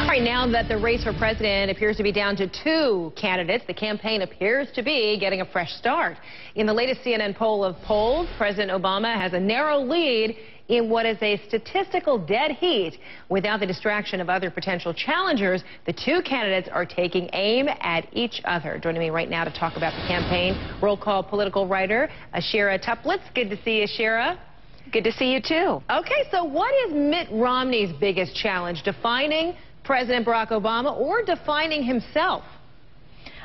Right now that the race for president appears to be down to two candidates, the campaign appears to be getting a fresh start. In the latest CNN poll of polls, President Obama has a narrow lead in what is a statistical dead heat. Without the distraction of other potential challengers, the two candidates are taking aim at each other. Joining me right now to talk about the campaign, roll call political writer Shira Toeplitz. Good to see you, Shira. Good to see you, too. Okay, so what is Mitt Romney's biggest challenge? Defining President Barack Obama or defining himself?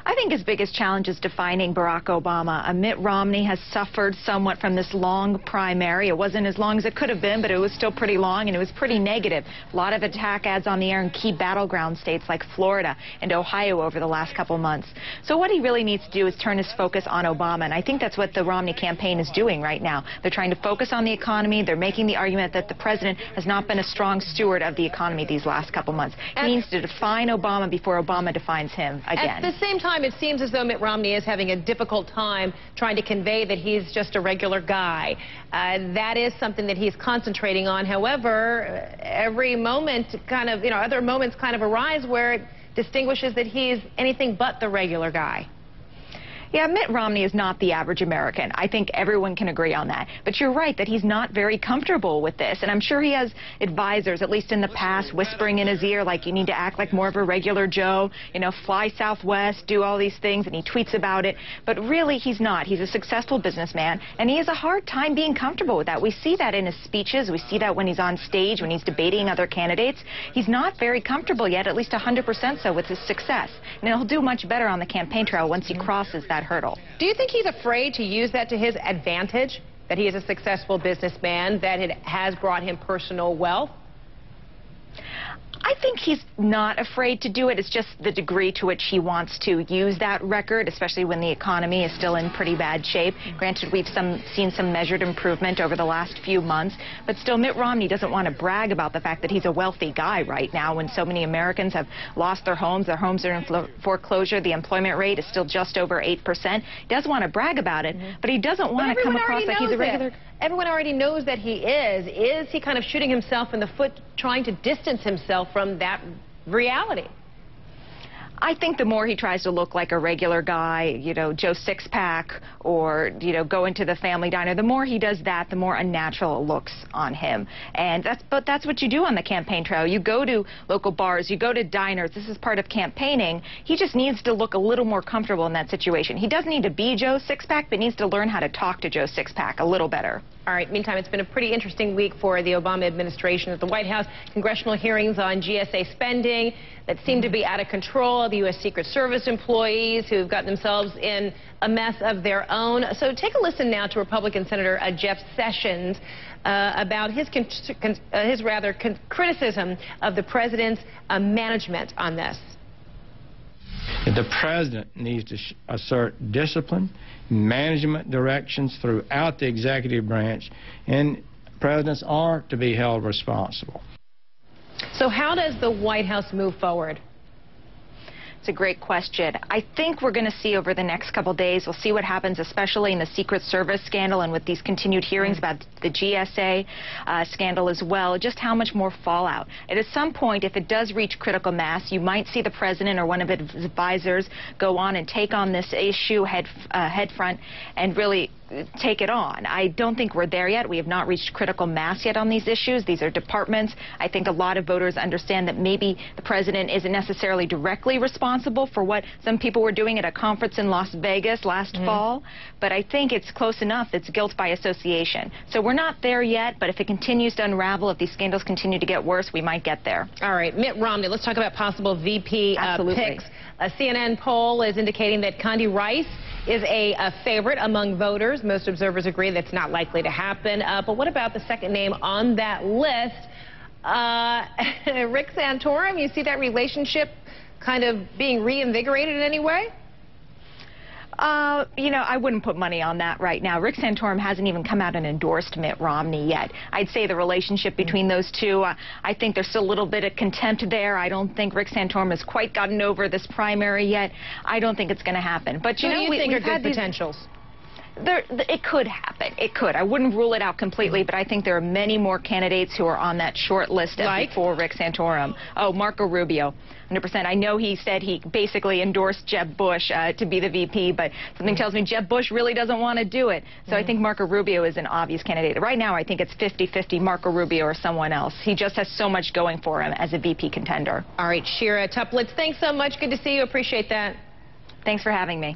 I think his biggest challenge is defining Barack Obama. Mitt Romney has suffered somewhat from this long primary. It wasn't as long as it could have been, but it was still pretty long, and it was pretty negative. A lot of attack ads on the air in key battleground states like Florida and Ohio over the last couple months. So what he really needs to do is turn his focus on Obama, and I think that's what the Romney campaign is doing right now. They're trying to focus on the economy. They're making the argument that the president has not been a strong steward of the economy these last couple months. He needs to define Obama before Obama defines him again. At the same time, it seems as though Mitt Romney is having a difficult time trying to convey that he's just a regular guy. That is something that he's concentrating on. However, every moment other moments kind of arise where it distinguishes that he's anything but the regular guy. Yeah, Mitt Romney is not the average American. I think everyone can agree on that. But you're right that he's not very comfortable with this. And I'm sure he has advisors, at least in the past, whispering in his ear, like, you need to act like more of a regular Joe, fly Southwest, do all these things, and he tweets about it. But really, he's not. He's a successful businessman, and he has a hard time being comfortable with that. We see that in his speeches. We see that when he's on stage, when he's debating other candidates. He's not very comfortable yet, at least 100% so, with his success. And he'll do much better on the campaign trail once he crosses that hurdle. Do you think he's afraid to use that to his advantage, that he is a successful businessman, that it has brought him personal wealth? I think he's not afraid to do it. It's just the degree to which he wants to use that record, especially when the economy is still in pretty bad shape. Granted, we've seen some measured improvement over the last few months, but still Mitt Romney doesn't want to brag about the fact that he's a wealthy guy right now when so many Americans have lost their homes. Their homes are in foreclosure. The employment rate is still just over 8%. He doesn't want to brag about it, but he doesn't want to come across like he's a regular... Everyone already knows that he is. Is he kind of shooting himself in the foot, trying to distance himself from that reality? I think the more he tries to look like a regular guy, Joe Six-Pack, or, go into the family diner, the more he does that, the more unnatural it looks on him. And that's what you do on the campaign trail. You go to local bars, you go to diners. This is part of campaigning. He just needs to look a little more comfortable in that situation. He doesn't need to be Joe Six-Pack, but needs to learn how to talk to Joe Six-Pack a little better. All right. Meantime, it's been a pretty interesting week for the Obama administration at the White House. Congressional hearings on GSA spending that seem to be out of control. The U.S. Secret Service employees who've gotten themselves in a mess of their own. So take a listen now to Republican Senator Jeff Sessions about his criticism of the president's management on this. The president needs to assert discipline, management directions throughout the executive branch, and presidents are to be held responsible. So how does the White House move forward? It's a great question. I think we're going to see over the next couple days, we'll see what happens, especially in the Secret Service scandal and with these continued hearings about the GSA scandal as well, just how much more fallout. And at some point, if it does reach critical mass, you might see the president or one of his advisors go on and take on this issue head front and really take it on. I don't think we're there yet. We have not reached critical mass yet on these issues. These are departments. I think a lot of voters understand that maybe the president isn't necessarily directly responsible for what some people were doing at a conference in Las Vegas last fall, but I think it's close enough. It's guilt by association. So we're not there yet, but if it continues to unravel, if these scandals continue to get worse, we might get there. All right, Mitt Romney, let's talk about possible VP picks. A CNN poll is indicating that Condi Rice is a favorite among voters. Most observers agree that's not likely to happen. But what about the second name on that list? Rick Santorum, you see that relationship kind of being reinvigorated in any way? I wouldn't put money on that right now. Rick Santorum hasn't even come out and endorsed Mitt Romney yet. I'd say the relationship between those two, I think there's still a little bit of contempt there. I don't think Rick Santorum has quite gotten over this primary yet. I don't think it's going to happen. But you think are good potentials? It could happen. It could. I wouldn't rule it out completely, but I think there are many more candidates who are on that short list before Rick Santorum. Oh, Marco Rubio, 100%. I know he said he basically endorsed Jeb Bush to be the VP, but something tells me Jeb Bush really doesn't want to do it. So I think Marco Rubio is an obvious candidate. Right now, I think it's 50-50 Marco Rubio or someone else. He just has so much going for him as a VP contender. All right, Shira Toeplitz, thanks so much. Good to see you. Appreciate that. Thanks for having me.